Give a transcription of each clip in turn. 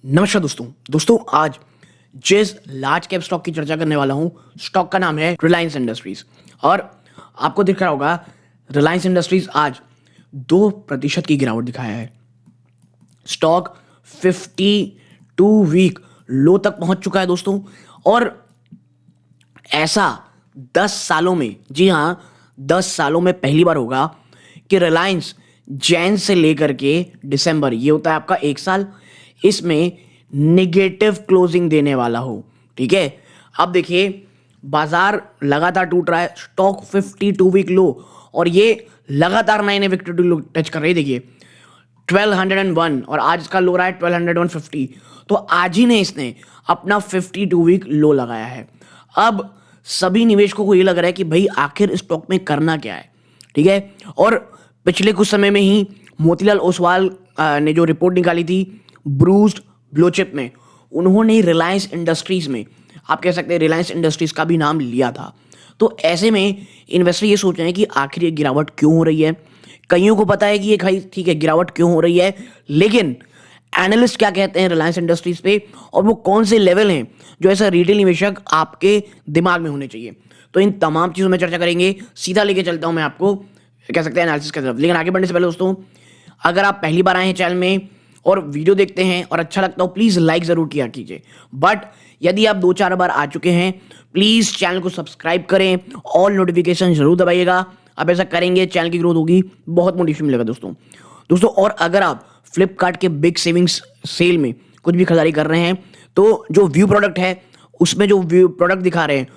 नमस्कार दोस्तों आज जिस लार्ज कैप स्टॉक की चर्चा करने वाला हूं, स्टॉक का नाम है रिलायंस इंडस्ट्रीज। और आपको दिख रहा होगा रिलायंस इंडस्ट्रीज आज 2% की गिरावट दिखाया है। स्टॉक 52 वीक लो तक पहुंच चुका है दोस्तों। और ऐसा 10 सालों में, जी हां 10 सालों में पहली बार होगा कि रिलायंस जैन से लेकर के दिसंबर, ये होता है आपका 1 साल, इसमें निगेटिव क्लोजिंग देने वाला हो। ठीक है, अब देखिए बाजार लगातार टूट रहा है, स्टॉक 52 वीक लो और ये लगातार नए नए विक्ट्री लो टच कर रही है। देखिए 1201 और आज इसका लो रहा है 1250। तो आज ही ने इसने अपना 52 वीक लो लगाया है। अब सभी निवेशकों को ये लग रहा है कि भाई आखिर स्टॉक में करना क्या है। ठीक है, और पिछले कुछ समय में ही मोतीलाल ओसवाल ने जो रिपोर्ट निकाली थी ब्रूस्ड ब्लू चिप में, उन्होंने रिलायंस इंडस्ट्रीज में, आप कह सकते हैं रिलायंस इंडस्ट्रीज का भी नाम लिया था। तो ऐसे में इन्वेस्टर ये सोच रहे हैं कि आखिर ये गिरावट क्यों हो रही है। कईयों को पता है कि ये भाई ठीक है गिरावट क्यों हो रही है, लेकिन एनालिस्ट क्या कहते हैं रिलायंस इंडस्ट्रीज पे और वो कौन से लेवल हैं जो ऐसा रिटेल निवेशक आपके दिमाग में होने चाहिए। तो इन तमाम चीज़ों में चर्चा करेंगे। सीधा लेके चलता हूं मैं आपको, कह सकते हैं एनालिसिस की तरफ। लेकिन आगे बढ़ने से पहले दोस्तों, अगर आप पहली बार आए हैं चैनल में और वीडियो देखते हैं और अच्छा लगता हो, प्लीज़ लाइक ज़रूर किया कीजिए। बट यदि आप 2-4 बार आ चुके हैं, प्लीज़ चैनल को सब्सक्राइब करें, ऑल नोटिफिकेशन जरूर दबाइएगा। आप ऐसा करेंगे चैनल की ग्रोथ होगी, बहुत मोटिवेशन मिलेगा दोस्तों। और अगर आप फ्लिपकार्ट के बिग सेविंग्स सेल में कुछ भी खरीदारी कर रहे हैं, तो जो व्यू प्रोडक्ट है उसमें जो व्यू प्रोडक्ट दिखा रहे हैं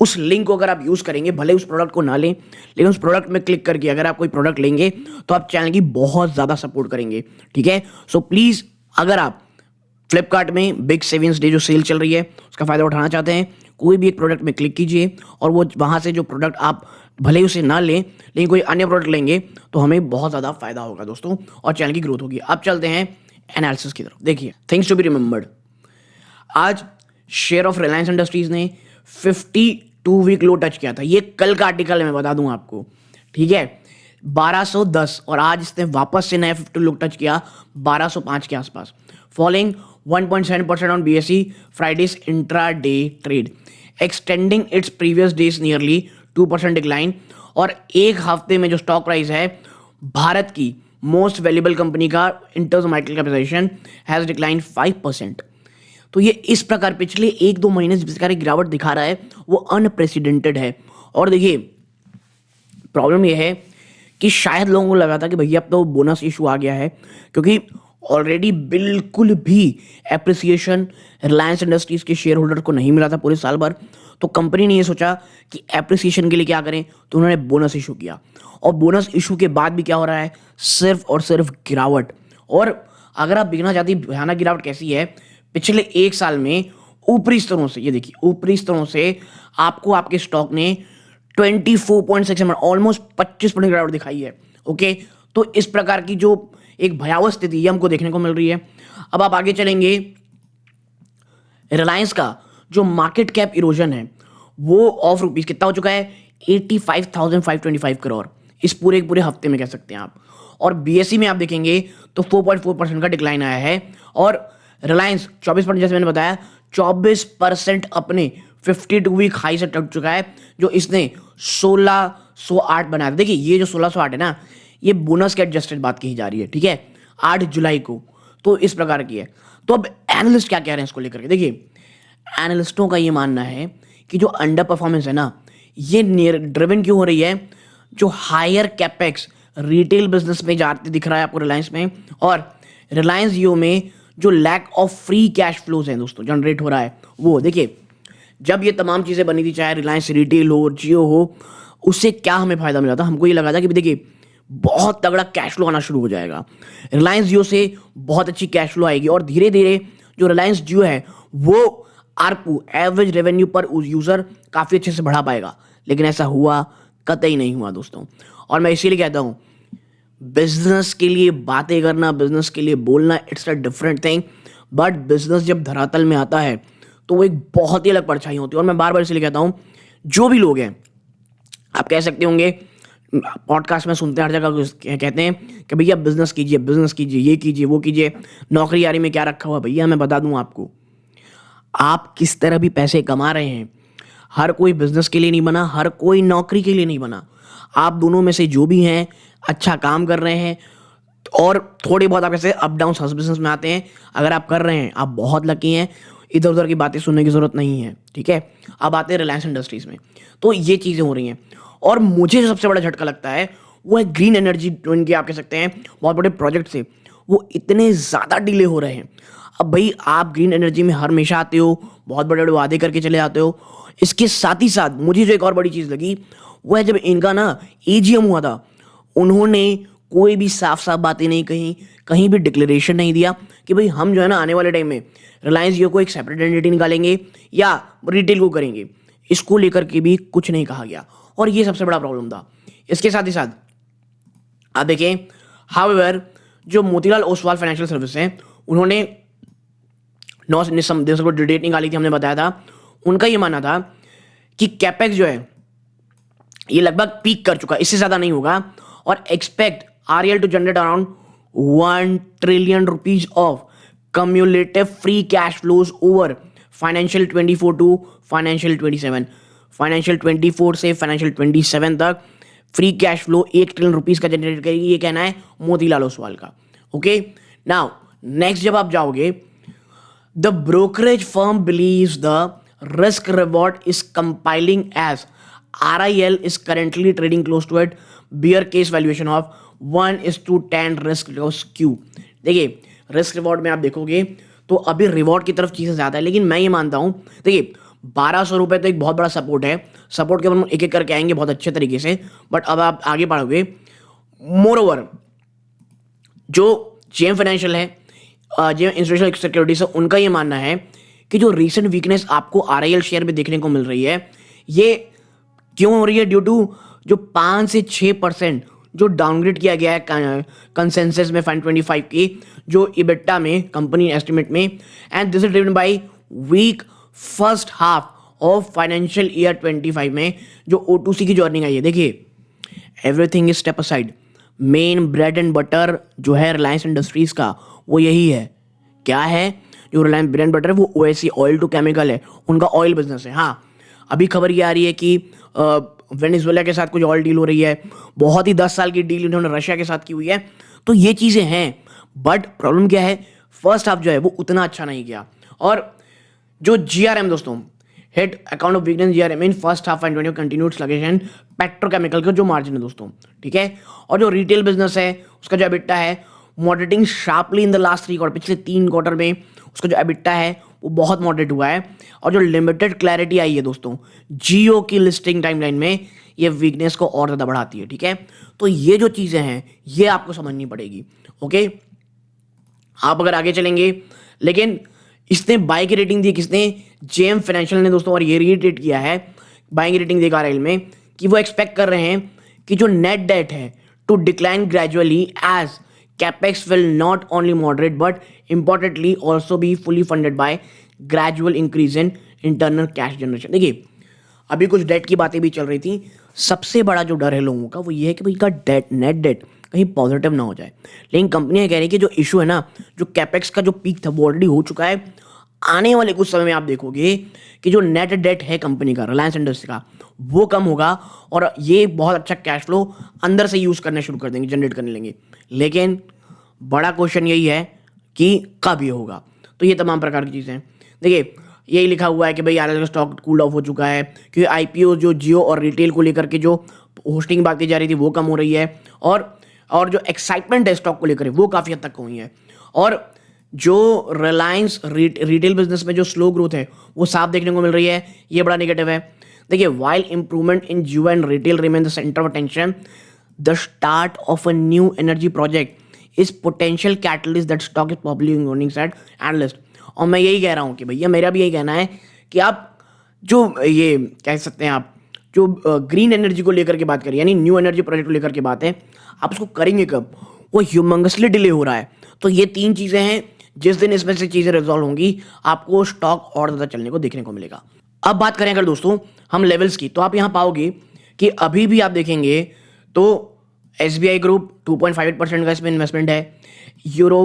उस लिंक को अगर आप यूज़ करेंगे, भले उस प्रोडक्ट को ना लें, लेकिन उस प्रोडक्ट में क्लिक करके अगर आप कोई प्रोडक्ट लेंगे तो आप चैनल की बहुत ज़्यादा सपोर्ट करेंगे। ठीक है, सो प्लीज़ अगर आप फ्लिपकार्ट में बिग सेविंग्स डे जो सेल चल रही है उसका फ़ायदा उठाना चाहते हैं, कोई भी एक प्रोडक्ट में क्लिक कीजिए और वो वहाँ से जो प्रोडक्ट आप भले ही उसे ना लें लेकिन कोई अन्य प्रोडक्ट लेंगे तो हमें बहुत ज़्यादा फायदा होगा दोस्तों और चैनल की ग्रोथ होगी। अब चलते हैं एनालिसिस की तरफ। देखिए थिंग्स टू बी रिमेंबर्ड, आज शेयर ऑफ रिलायंस इंडस्ट्रीज ने 52 वीक लो टच किया था। ये कल का आर्टिकल है, मैं बता दूं आपको। ठीक है, 1210 और आज इसने वापस से नया 50 लो टच किया 1205 के आसपास, following 1.7% on BSE Friday's intraday trade, extending its previous day's nearly 2% decline. और एक हफ्ते में जो स्टॉक प्राइस है भारत की मोस्ट वैल्यूएबल कंपनी का in terms of market capitalization has decline 5%। तो ये इस प्रकार पिछले 1-2 महीने से जिस प्रकार की गिरावट दिखा रहा है वो अनप्रेसिडेंटेड है। और देखिए प्रॉब्लम ये है कि शायद लोगों को लगा था कि भैया अब तो बोनस इशू आ गया है, क्योंकि ऑलरेडी बिल्कुल भी एप्रिसिएशन रिलायंस इंडस्ट्रीज के शेयर होल्डर को नहीं मिला था पूरे साल भर। तो कंपनी ने ये सोचा कि एप्रिसिएशन के लिए क्या करें, तो उन्होंने बोनस इशू किया। और बोनस इशू के बाद भी क्या हो रहा है, सिर्फ और सिर्फ गिरावट। और अगर आप देखना चाहते हैं भयानक गिरावट कैसी है, पिछले 1 साल में ऊपरी स्तरों से, ये देखिए ऊपरी स्तरों से आपको आपके स्टॉक ने 24.6 ऑलमोस्ट 25% गिरावट दिखाई है। ओके, तो इस प्रकार की जो एक भयावह स्थिति ये हमको देखने को मिल रही है। अब आप आगे चलेंगे, रिलायंस का जो मार्केट कैप इरोजन है वो ऑफ रुपीज कितना हो चुका है, 85,525 करोड़ इस पूरे हफ्ते में कह सकते हैं आप। और BSE में आप देखेंगे तो 4.4% का डिक्लाइन आया है। और रिलायंस 24%, जैसे मैंने बताया 24% अपने 52 वीक हाई से टूट चुका है, जो इसने 1608 बनाया था। देखिए ये जो 1608 है ना, ये बोनस के एडजस्टेड बात कही जा रही है। ठीक है, 8 जुलाई को, तो इस प्रकार की है। तो अब एनालिस्ट क्या कह रहे हैं इसको लेकर के, देखिए एनालिस्टों का ये मानना है कि जो अंडर परफॉर्मेंस है ना, ये ड्रिवन क्यों हो रही है, जो हायर कैपेक्स रिटेल बिजनेस में जाते दिख रहा है आपको रिलायंस में, और रिलायंस जियो में जो lack of free cash flows हैं दोस्तों जनरेट हो रहा है वो। देखिए जब ये तमाम चीज़ें बनी थी, चाहे रिलायंस रिटेल हो जियो हो, उससे क्या हमें फायदा मिला था, हमको ये लगा था कि देखिए बहुत तगड़ा कैश फ्लो आना शुरू हो जाएगा, रिलायंस जियो से बहुत अच्छी कैश फ्लो आएगी और धीरे धीरे जो रिलायंस जियो है वो आरपू एवरेज रेवेन्यू पर यूज़र काफ़ी अच्छे से बढ़ा पाएगा। लेकिन ऐसा हुआ कतई नहीं हुआ दोस्तों। और मैं इसीलिए कहता हूँ बिजनेस के लिए बातें करना, बिजनेस के लिए बोलना, it's a different thing, but business जब धरातल में आता है तो वो एक बहुत ही अलग परछाई होती है। और मैं बार बार इसलिए कहता हूँ, जो भी लोग हैं, आप कह सकते होंगे पॉडकास्ट में सुनते हैं हर जगह कहते हैं कि भैया बिजनेस कीजिए, ये कीजिए, वो कीजिए, नौकरी यारी में क्या रखा हुआ भैया। मैं बता दूं आपको, आप किस तरह भी पैसे कमा रहे हैं, हर कोई बिजनेस के लिए नहीं बना, हर कोई नौकरी के लिए नहीं बना। आप दोनों में से जो भी हैं अच्छा काम कर रहे हैं, और थोड़ी बहुत आप ऐसे अप डाउन हर बिजनेस में आते हैं, अगर आप कर रहे हैं आप बहुत लकी हैं, इधर उधर की बातें सुनने की जरूरत नहीं है, ठीक है। अब आते हैं रिलायंस इंडस्ट्रीज में, तो ये चीज़ें हो रही हैं। और मुझे जो सबसे बड़ा झटका लगता है वो है ग्रीन एनर्जी, जो इनके आप कह सकते हैं बहुत बड़े प्रोजेक्ट से वो इतने ज़्यादा डिले हो रहे हैं। अब भाई आप ग्रीन एनर्जी में हमेशा आते हो, बहुत बड़े बड़े वादे करके चले आते हो। इसके साथ ही साथ मुझे जो एक और बड़ी चीज़ लगी वो है जब इनका ना एजीएम हुआ था, उन्होंने कोई भी साफ साफ बातें नहीं कही, कहीं भी डिक्लेरेशन नहीं दिया कि भाई हम जो है ना आने वाले टाइम में रिलायंस जियो को एक सेपरेट एंटिटी निकालेंगे या रिटेल को करेंगे। इसको लेकर के भी कुछ नहीं कहा गया, और ये सबसे बड़ा प्रॉब्लम था। इसके साथ ही साथ आप देखें, हाउएवर जो मोतीलाल ओसवाल फाइनेंशियल सर्विस है, उन्होंने 9 दिसंबर को डेट निकाली थी, हमने बताया था। उनका ये मानना था कि कैपेक्स जो है ये लगभग पीक कर चुका है, इससे ज़्यादा नहीं होगा, और expect RL to generate around 1 trillion rupees of cumulative free cash flows over financial 24 to financial 27, financial 24 से फाइनेंशियल 27 तक free cash flow 1 trillion rupees का जनरेट करेगी, ये कहना है मोतीलाल ओसवाल का। ओके, नाउ नेक्स्ट जब आप जाओगे, the brokerage firm believes the risk reward is compiling as RIL is currently trading close to it bear case valuation of 1:10 risk loss Q। देखिए रिस्क रिवॉर्ड में आप देखोगे तो अभी रिवॉर्ड की तरफ चीज़ें ज़्यादा है, लेकिन मैं ये मानता हूँ, देखिए 1200 रुपये तो एक बहुत बड़ा सपोर्ट है, सपोर्ट के ऊपर हम एक एक करके आएंगे बहुत अच्छे तरीके से। बट अब आप आगे बढ़ोगे, मोर ओवर जो जेएम फाइनेंशियल है, जेएम इंस्टीट्यूशनल सिक्योरिटीज है, उनका ये मानना है कि जो रीसेंट वीकनेस आपको RIL शेयर में देखने को मिल रही है, ये क्यों हो रही है, ड्यू टू जो 5 से 6% जो डाउनग्रेड किया गया है कंसेंसस में फाइन 25 की जो इबिटा में कंपनी एस्टिमेट में, and this is driven by weak first half of financial year 25 में जो O2C की जो अर्निंग आई है। देखिए everything is step aside, main bread and butter जो है रिलायंस इंडस्ट्रीज का वो यही है। क्या है जो रिलायंस ब्रेड एंड बटर है, वो OSC ऑयल टू केमिकल है, उनका ऑयल बिजनेस है। हाँ, अभी खबर ये आ रही है कि वेनेजुएला के साथ कुछ ऑयल डील हो रही है, बहुत ही 10 साल की डील इन्होंने रशिया के साथ की हुई है, तो ये चीज़ें हैं। बट प्रॉब्लम क्या है, फर्स्ट हाफ जो है वो उतना अच्छा नहीं गया, और जो GRM दोस्तों had account of weakness GRM in first half and continued sluggishness petrochemical का जो मार्जिन है दोस्तों, ठीक है। और जो रिटेल बिजनेस है उसका जो एबिटा है moderating sharply in the last 3 quarter, पिछले 3 क्वार्टर में उसका जो एबिटा है वो बहुत मॉडरेट हुआ है। और जो लिमिटेड क्लैरिटी आई है दोस्तों जियो की लिस्टिंग टाइमलाइन में, ये वीकनेस को और ज़्यादा बढ़ाती है, ठीक है। तो ये जो चीज़ें हैं ये आपको समझनी पड़ेगी। ओके, आप अगर आगे चलेंगे, लेकिन इसने बाय की रेटिंग दी किसने, जेएम फाइनेंशियल ने दोस्तों, और ये रीटेट किया है बाइंग रेटिंग देगा RIL में कि वो एक्सपेक्ट कर रहे हैं कि जो नेट डेट है to decline gradually as capex will not only moderate but importantly also be fully funded by gradual increase in internal cash generation. देखिए अभी कुछ डेट की बातें भी चल रही थी, सबसे बड़ा जो डर है लोगों का वो ये है कि भाई का डेट, नेट डेट कहीं पॉजिटिव ना हो जाए। लेकिन कंपनियां कह रही है कि जो इशू है ना, जो कैपेक्स का जो पीक था वो ऑलरेडी हो चुका है। आने वाले कुछ समय में आप देखोगे कि जो नेट डेट है कंपनी का, रिलायंस इंडस्ट्री का, वो कम होगा, और ये बहुत अच्छा कैश फ्लो अंदर से यूज़ करना शुरू कर देंगे, जनरेट करने लेंगे। लेकिन बड़ा क्वेश्चन यही है कि कब ये होगा। तो ये तमाम प्रकार की चीज़ें हैं। देखिए यही लिखा हुआ है कि भाई RIL का स्टॉक कूल ऑफ हो चुका है, क्योंकि IPO जो जियो और रिटेल को लेकर के जो होस्टिंग बात की जा रही थी वो कम हो रही है, और जो एक्साइटमेंट है स्टॉक को लेकर वो काफ़ी हद तक हुई है। और जो रिलायंस रिटेल बिजनेस में जो स्लो ग्रोथ है वो साफ देखने को मिल रही है, ये बड़ा नेगेटिव है। देखिए while improvement in Jio and retail remain the centre of attention, the start of a new energy project is potential catalyst that stock is popular earnings at analyst. और मैं यही कह रहा हूँ कि भैया मेरा भी यही कहना है कि आप जो ये कह सकते हैं, आप जो ग्रीन एनर्जी को लेकर के बात करें, यानी न्यू एनर्जी प्रोजेक्ट को लेकर के बात है, आप उसको करेंगे कब, वो ह्यूमंगसली डिले हो रहा है। तो ये 3 चीज़ें हैं, जिस दिन इसमें से चीज़ें रिजॉल्व होंगी आपको स्टॉक और ज़्यादा चलने को देखने को मिलेगा। अब बात करें अगर दोस्तों हम लेवल्स की, तो आप यहाँ पाओगे कि अभी भी आप देखेंगे तो SBI ग्रुप 2.58% का इसमें इन्वेस्टमेंट है, यूरो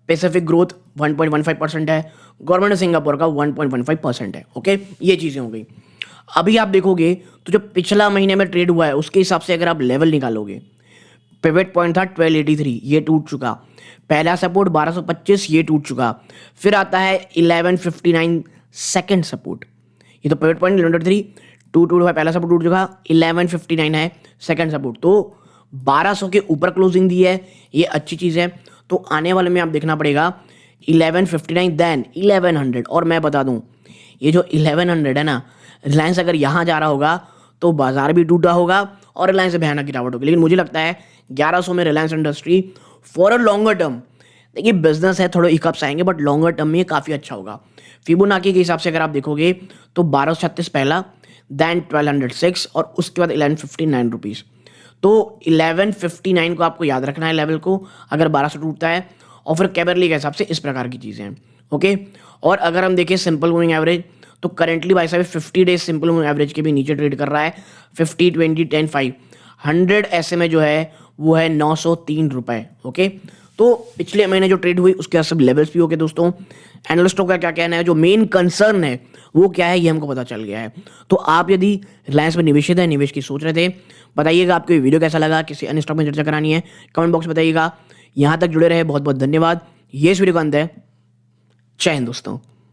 पैसिफिक ग्रोथ 1.15% है, गवर्नमेंट ऑफ सिंगापुर का 1.15% है। ओके, ये चीज़ें हो गई। अभी आप देखोगे तो जो पिछला महीने में ट्रेड हुआ है उसके हिसाब से अगर आप लेवल निकालोगे, पिवट पॉइंट था 1283, ये टूट चुका। पहला सपोर्ट 1225, ये टूट चुका। फिर आता है 1159 सेकंड सपोर्ट, ये तो पिवट पॉइंट 1183 टूट हुआ, पहला सपोर्ट टूट चुका। 1159 है सेकंड सपोर्ट, तो 1200 के ऊपर क्लोजिंग दी है, ये अच्छी चीज़ है। तो आने वाले में आप देखना पड़ेगा 1159 देन 1100। और मैं बता दूं, ये जो 1100 है ना, रिलायंस अगर यहाँ जा रहा होगा तो बाजार भी टूटा होगा और रिलायंस से भयानक गिरावट होगी। लेकिन मुझे लगता है 1100 में Reliance industry for a longer term, देखिए बिजनेस है, थोड़े इकअप्स आएंगे बट लॉन्गर टर्म में ये काफ़ी अच्छा होगा। फिबोनाची के हिसाब से अगर आप देखोगे तो 1236 पहला, देन 1206 और उसके बाद 1159 रुपीज़। तो 1159 को आपको याद रखना है लेवल को, अगर 1200 टूटता है। और फिर कैबरली के हिसाब से इस प्रकार की चीज़ें हैं। ओके, और अगर हम देखें सिंपल मूविंग एवरेज, तो करेंटली भाई साहब 50 डेज सिंपल मूविंग एवरेज के भी नीचे ट्रेड कर रहा है। 50, 20, 10, 5, 100 SMA जो है वो है 903 रुपये। ओके, तो पिछले महीने जो ट्रेड हुई उसके सब लेवल्स भी हो गए दोस्तों। एनालिस्टों का क्या कहना है, जो मेन कंसर्न है वो क्या है, ये हमको पता चल गया है। तो आप यदि रिलायंस में निवेशित है, निवेश की सोच रहे थे, बताइएगा आपको ये वीडियो कैसा लगा, किसी अन्य स्टॉक में चर्चा करानी है कमेंट बॉक्स में बताइएगा। यहाँ तक जुड़े रहे बहुत बहुत धन्यवाद। ये इस वीडियो का अंत है। जय हिंद दोस्तों।